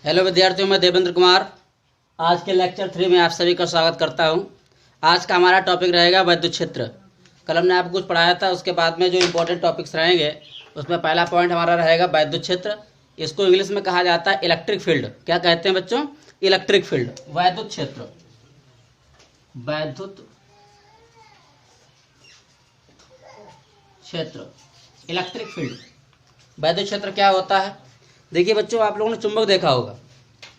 Hello विद्यार्थियों, मैं देवेंद्र कुमार आज के लेक्चर 3 में आप सभी का स्वागत करता हूं। आज का हमारा टॉपिक रहेगा वैद्युत क्षेत्र। कल हमने आपको कुछ पढ़ाया था, उसके बाद में जो इम्पोर्टेंट टॉपिक्स रहेंगे उसमें पहला पॉइंट हमारा रहेगा वैद्युत क्षेत्र। इसको इंग्लिश में कहा जाता है इलेक्ट्रिक फील्ड। क्या कहते हैं बच्चों? Electric field. वैद्युत क्षेत्र, वैद्युत क्षेत्र, इलेक्ट्रिक फील्ड। वैद्युत क्षेत्र क्या होता है? देखिए बच्चों, आप लोगों ने चुंबक देखा होगा,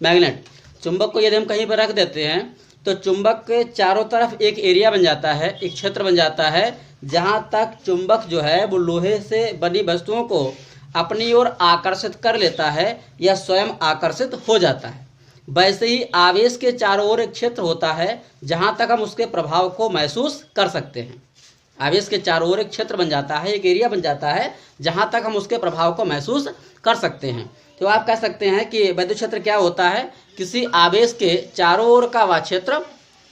मैग्नेट। चुंबक को यदि हम कहीं पर रख देते हैं तो चुंबक के चारों तरफ एक एरिया बन जाता है, एक क्षेत्र बन जाता है, जहां तक चुंबक जो है वो लोहे से बनी वस्तुओं को अपनी ओर आकर्षित कर लेता है या स्वयं आकर्षित हो जाता है। वैसे ही आवेश के चारों ओर एक क्षेत्र होता है जहां तक हम उसके प्रभाव को महसूस कर सकते हैं। आवेश के चारों ओर एक क्षेत्र बन जाता है, एक एरिया बन जाता है जहां तक हम उसके प्रभाव को महसूस कर सकते हैं। तो आप कह सकते हैं कि वैद्युत क्षेत्र क्या होता है? किसी आवेश के चारों ओर का वह क्षेत्र,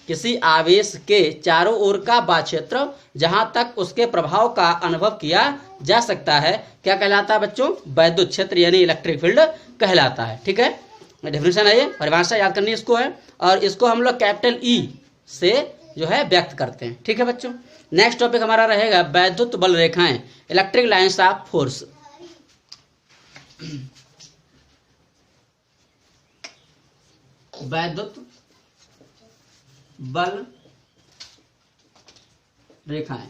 किसी आवेश के चारों ओर का वह क्षेत्र जहां तक उसके प्रभाव का अनुभव किया जा सकता है, क्या कहलाता है बच्चों? वैद्युत क्षेत्र यानी इलेक्ट्रिक फील्ड कहलाता है। ठीक है, डेफिनेशन है, ये परिभाषा याद करनी इसको है, और इसको हम लोग कैपिटल ई से जो है व्यक्त करते हैं। ठीक है बच्चों, नेक्स्ट टॉपिक हमारा रहेगा वैद्युत बल रेखाएं, इलेक्ट्रिक लाइंस ऑफ फोर्स। वैद्युत बल रेखाएं।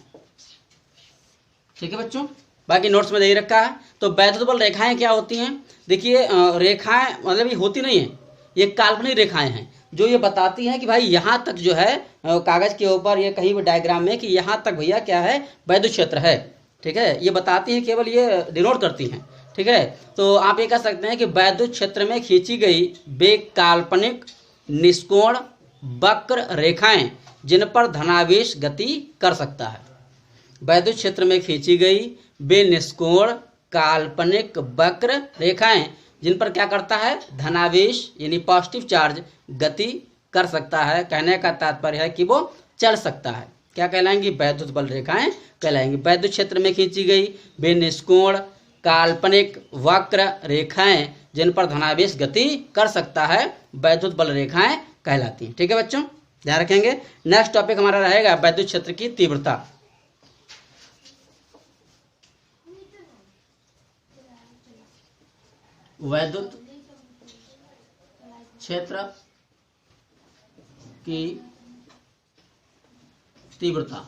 ठीक है बच्चों, बाकी नोट्स में दे रखा है। तो वैद्युत बल रेखाएं क्या होती हैं? देखिए, रेखाएं मतलब ये होती नहीं है, ये काल्पनिक रेखाएं हैं जो ये बताती हैं कि भाई यहाँ तक जो है कागज के ऊपर, ये कहीं भी डायग्राम में, कि यहाँ तक भैया क्या है, वैद्युत क्षेत्र है। ठीक है, ये बताती हैं, केवल ये डिनोट करती हैं। ठीक है, तो आप ये कह सकते हैं कि वैद्युत क्षेत्र में खींची गई वे काल्पनिक निष्कोण वक्र रेखाएं जिन पर धनावेश गति कर सकता है। वैद्युत क्षेत्र में खींची गई वे निष्कोण काल्पनिक वक्र रेखाएं जिन पर क्या करता है? धनावेश यानी पॉजिटिव चार्ज गति कर सकता है। कहने का तात्पर्य है कि वो चल सकता है। क्या कहलाएंगी? वैद्युत बल रेखाएं कहलाएंगी। वैद्युत क्षेत्र में खींची गई वे निष्कोण काल्पनिक वक्र रेखाएं जिन पर धनावेश गति कर सकता है, वैद्युत बल रेखाएं कहलाती हैं। ठीक है बच्चों, ध्यान रखेंगे। नेक्स्ट टॉपिक हमारा रहेगा वैद्युत क्षेत्र की तीव्रता। वैद्युत क्षेत्र की तीव्रता,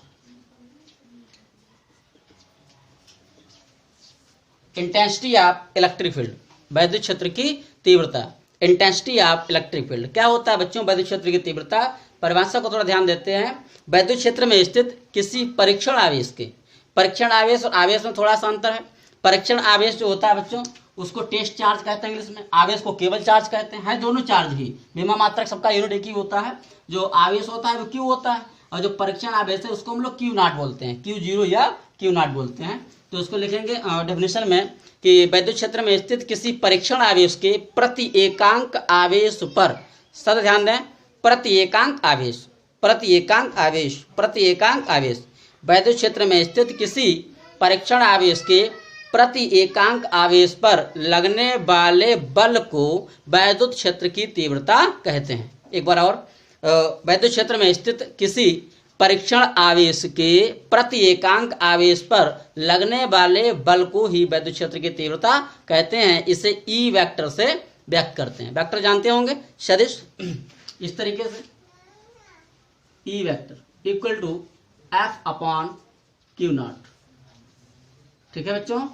इंटेंसिटी ऑफ इलेक्ट्रिक फील्ड। वैद्युत क्षेत्र की तीव्रता, इंटेंसिटी ऑफ इलेक्ट्रिक फील्ड। क्या होता है बच्चों वैद्युत क्षेत्र की तीव्रता? परिभाषा को थोड़ा ध्यान देते हैं। वैद्युत क्षेत्र में स्थित किसी परीक्षण आवेश के, परीक्षण आवेश और आवेश में थोड़ा सा अंतर है। परीक्षण आवेश जो होता है बच्चों, उसको टेस्ट चार्ज कहते हैं इंग्लिश में। आवेश को केवल चार्ज कहते हैं, दोनों चार्ज ही, विमा मात्रक सबका यूनिट एक ही होता है। जो आवेश होता है वो क्यू होता है, और जो परीक्षण आवेश है उसको हम लोग क्यू नॉट बोलते हैं, क्यू जीरो या क्यू नॉट बोलते हैं। तो उसको लिखेंगे डेफिनेशन में कि वैद्युत क्षेत्र में स्थित किसी परीक्षण आवेश के प्रति एकांक आवेश पर, सब ध्यान दें, प्रति एकांक आवेश, प्रति एकांक आवेश, प्रति एकांक आवेश। वैद्युत क्षेत्र में स्थित किसी परीक्षण आवेश के प्रति एकांक आवेश पर लगने वाले बल को वैद्युत क्षेत्र की तीव्रता कहते हैं। एक बार और, वैद्युत क्षेत्र में स्थित किसी परीक्षण आवेश के प्रति एकांक आवेश पर लगने वाले बल को ही वैद्युत क्षेत्र की तीव्रता कहते हैं। इसे ई वेक्टर से व्यक्त करते हैं। वेक्टर जानते होंगे, सदिश, इस तरीके से E vector equal to F upon Q naught. ठीक है बच्चों,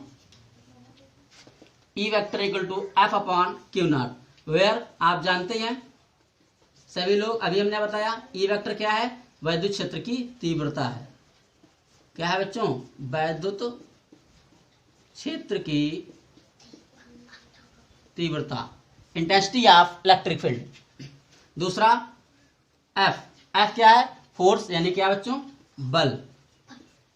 E vector equal to F upon Q naught, where आप जानते हैं सभी लोग, अभी हमने बताया ई वेक्टर क्या है? वैद्युत क्षेत्र की तीव्रता है। क्या है बच्चों? वैद्युत क्षेत्र की तीव्रता, इंटेंसिटी ऑफ इलेक्ट्रिक फील्ड। दूसरा एफ, एफ क्या है? फोर्स यानी क्या बच्चों? बल,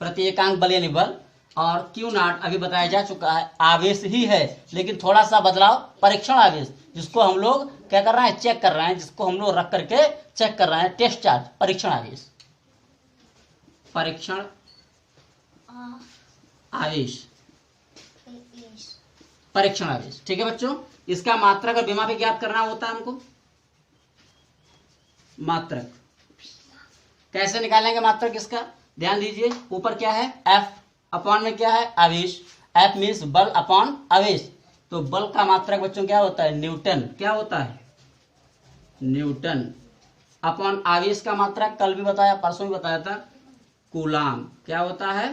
प्रति एकांक बल यानी बल। और क्यू नॉट अभी बताया जा चुका है, आवेश ही है लेकिन थोड़ा सा बदलाव, परीक्षण आवेश, जिसको हम लोग क्या कर रहे हैं? चेक कर रहे हैं, जिसको हम लोग रख करके चेक कर रहे हैं, टेस्ट चार्ज, परीक्षण आवेश, परीक्षण आवेश, परीक्षण आवेश। ठीक है बच्चों, इसका मात्रक और विमा भी ज्ञात करना होता है हमको। मात्रक कैसे निकालेंगे मात्रक इसका, ध्यान दीजिए, ऊपर क्या है F, अपॉन में क्या है आवेश, F मीन्स बल अपॉन आवेश। तो बल का मात्रक बच्चों क्या होता है न्यूटन, क्या होता है न्यूटन, अपॉन आवेश का मात्रक कल भी बताया, परसों भी बताया था, कूलाम, क्या होता है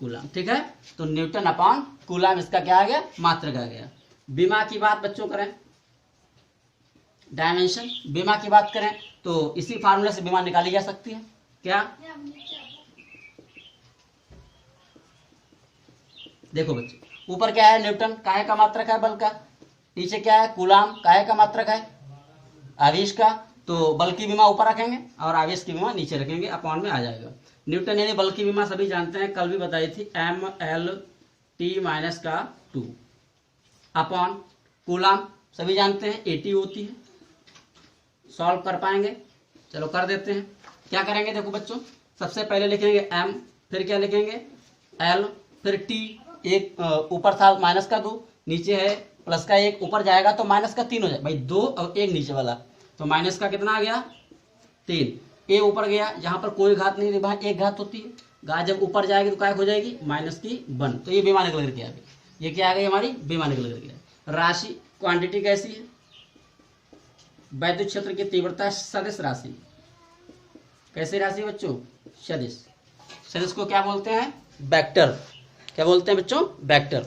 कूलाम। ठीक है, तो न्यूटन अपॉन कूलाम इसका क्या आ गया मात्रक आ गया। विमा की बात बच्चों करें, डायमेंशन, विमा की बात करें तो इसी फार्मूले से विमा निकाली जा सकती है। क्या, देखो बच्चे, ऊपर क्या है न्यूटन, काहे का मात्रक है बल का, नीचे क्या है कूलाम, काहे का मात्रक है आवेश का। तो बल की विमा ऊपर रखेंगे और आवेश की विमा नीचे रखेंगे, अपॉन में आ जाएगा। न्यूटन यानी बल की विमा सभी जानते हैं, कल भी बताई थी, ML T का 2, अपॉन कूलाम सभी जानते हैं AT होती है। सॉल्व कर पाएंगे, चलो कर देते हैं। क्या करेंगे देखो बच्चों, सबसे पहले लिखेंगे M, फिर क्या लिखेंगे L, फिर T, एक ऊपर था माइनस का 2, नीचे है प्लस का 1, ऊपर जाएगा तो माइनस का 3 हो जाए भाई, 2 और 1 नीचे वाला, तो माइनस का कितना आ गया 3, ए ऊपर गया, जहां पर कोई घात नहीं, वहां एक घात होती है, घात जब ऊपर जाएगी तो क्या हो जाएगी माइनस की 1, तो ये बेमा निकल करके आ गई, ये क्या आ गई हमारी बेमा निकल करके। राशि क्वांटिटी कैसी है, वैद्युत क्षेत्र की तीव्रता सदिश राशि, कैसी राशि बच्चों सदिश, सदिश को क्या बोलते हैं वेक्टर, क्या बोलते हैं बच्चों वेक्टर।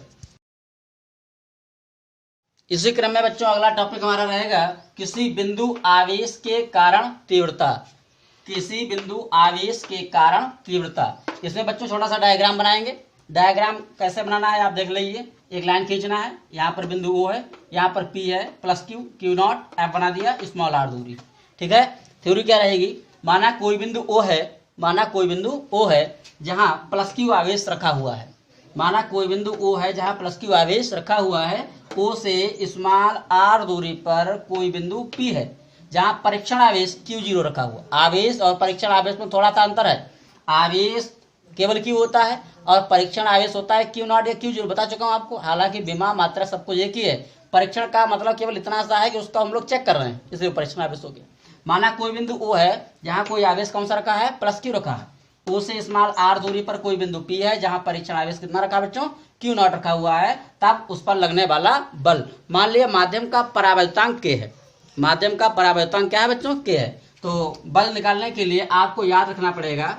इसी क्रम में बच्चों अगला टॉपिक हमारा रहेगा किसी बिंदु आवेश के कारण तीव्रता, किसी बिंदु आवेश के कारण तीव्रता। इसमें बच्चों छोटा सा डायग्राम बनाएंगे, डायग्राम कैसे बनाना है आप देख लीजिए, एक लाइन खींचना है, यहाँ पर बिंदु O है, यहाँ पर P है, प्लस Q नॉट, F बना दिया, स्मॉल r दूरी। ठीक है, थ्योरी क्या रहेगी, माना कोई बिंदु O है, माना कोई बिंदु O है जहाँ प्लस Q आवेश रखा हुआ है, माना कोई बिंदु O है जहाँ प्लस Q आवेश रखा हुआ है, O से स्मॉल r दूरी पर कोई बिंदु P है जहाँ परीक्षण आवेश Q0 रखा हुआ। आवेश और परीक्षण आवेश में थोड़ा सा अंतर है, आवेश केवल Q होता है और परीक्षण आवेश होता है Q नॉट या Q0, बता चुका हूँ आपको। हालांकि विमा मात्रा सबको एक ही है, परीक्षण का मतलब केवल इतना सा है कि उसका हम लोग चेक कर रहे हैं, इसलिए परीक्षण आवेश हो गया। माना कोई बिंदु O है जहाँ कोई आवेश कौन सा रखा है प्लस Q रखा है, O से स्मॉल r दूरी पर कोई बिंदु P है जहाँ परीक्षण आवेश कितना रखा बच्चों Q नॉट रखा हुआ है, तब उस पर लगने वाला बल, मान लिया माध्यम का परावैद्युतांक K है, माध्यम का परावैद्युतांक क्या है बच्चों K है। तो बल निकालने के लिए आपको याद रखना पड़ेगा,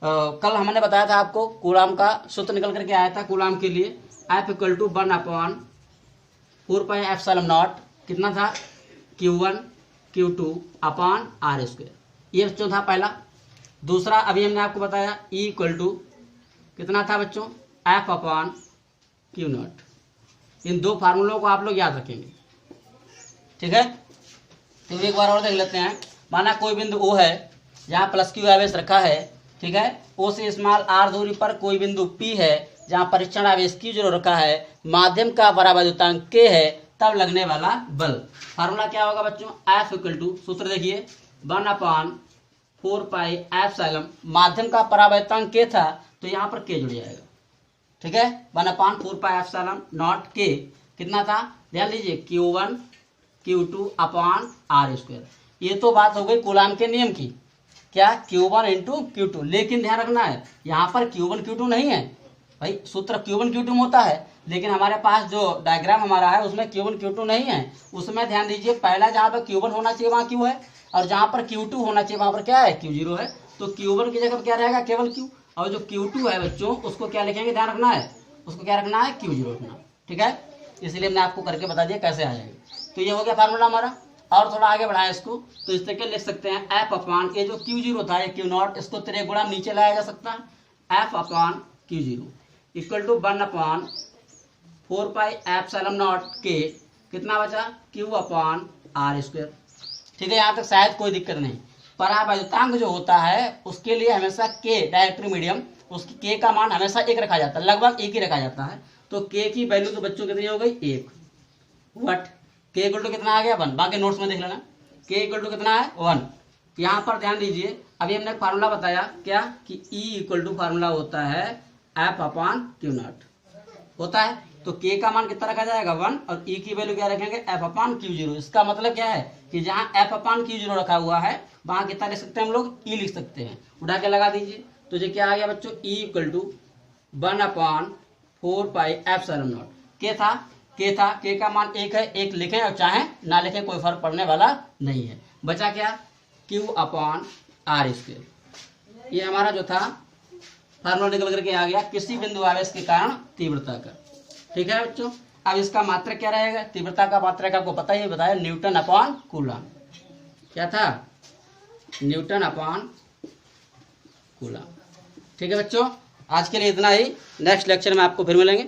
कल हमने बताया था आपको कूलाम का सूत्र निकल करके आया था कूलाम के लिए, F इक्वल टू 1/4πε0, कितना था Q1 Q2 upon r square, ये बच्चों था पहला। दूसरा अभी हमने आपको बताया E इक्वल टू कितना था बच्चों F अपॉन Q नॉट। इन दो फार्मूलों को आप लोग याद रखेंगे, ठीक है। तो एक बार और देख लेते हैं, माना कोई बिंदु O है जहाँ प्लस Q आवेश रखा है, ठीक है, O से स्मॉल r दूरी पर कोई बिंदु P है जहाँ परीक्षण आवेश Q0 रखा है, माध्यम का परावैद्युतांक K है, तब लगने वाला बल। फार्मूला क्या होगा बच्चों, F इक्वल टू, सूत्र देखिए 1/4πε, माध्यम का परावैद्युतांक K था तो यहाँ पर K जुड़ जाएगा, ठीक है, 1/4πε0 K कितना था, ध्यान दीजिए Q1 Q2 upon r square. ये तो बात हो गई कूलाम के नियम की, क्या Q1 इंटू Q2, लेकिन ध्यान रखना है यहाँ पर Q1 Q2 नहीं है भाई, सूत्र Q1 Q2 होता है, लेकिन हमारे पास जो डायग्राम हमारा है उसमें Q1 Q2 नहीं है। उसमें ध्यान दीजिए पहला जहाँ पर Q1 होना चाहिए वहाँ Q है, और जहाँ पर Q2 होना चाहिए वहाँ पर क्या है Q0 है। तो Q1 की जगह क्या रहेगा केवल Q, और जो Q2 है बच्चों उसको क्या लिखेंगे, ध्यान रखना है, उसको क्या रखना है Q0 रखना, ठीक है। इसलिए हमने आपको करके बता दिया कैसे आ जाएगा। तो ये हो गया फार्मूला हमारा, और थोड़ा आगे बढ़ाएं इसको, तो इस तरह लिख सकते हैं F अपॉन, ये जो Q0 था ये Q नॉट, इसको तेरे गुणा नीचे लाया जा सकता है, F upon Q0 equal to 1/4πε0 K, कितना बचा Q अपॉन r स्क्वायर, ठीक है। यहाँ तक शायद कोई दिक्कत नहीं। परावैद्युतांक जो होता है उसके लिए हमेशा K डायरेक्टरी मीडियम, उसकी K का मान हमेशा 1 रखा जाता है, लगभग 1 ही रखा जाता है। तो K की वैल्यू तो बच्चों कितनी हो गई 1, वट K इक्वल टू कितना आ गया 1, बाकी नोट्स में देख लेना, K इक्वल टू कितना है 1। यहाँ पर ध्यान दीजिए अभी हमने फार्मूला बताया क्या कि E इक्वल टू फार्मूला होता है F अपॉन Q नॉट, होता है तो के का मान कितना रखा जाएगा 1 और ई की वैल्यू क्या रखेंगे F/Q0। इसका मतलब क्या है कि जहाँ F/Q0 रखा हुआ है वहां कितना लिख सकते हैं हम लोग ई लिख सकते हैं। उठा के लगा दीजिए तो ये क्या आ गया बच्चों E equal to 1/4 pi epsilon naught. K का मान 1 है, 1 लिखें और चाहे ना लिखें कोई फर्क पड़ने वाला नहीं है। बचा क्या Q/r²। ये हमारा जो था फार्मूला निकल करके आ गया किसी बिंदु आवेश के कारण तीव्रता का। ठीक है बच्चों, अब इसका मात्रक क्या रहेगा, तीव्रता का मात्रक आपको पता ही बताया N/कूलम। क्या था N/कूलम। ठीक है बच्चों, आज के लिए इतना ही। नेक्स्ट लेक्चर में आपको फिर मिलेंगे।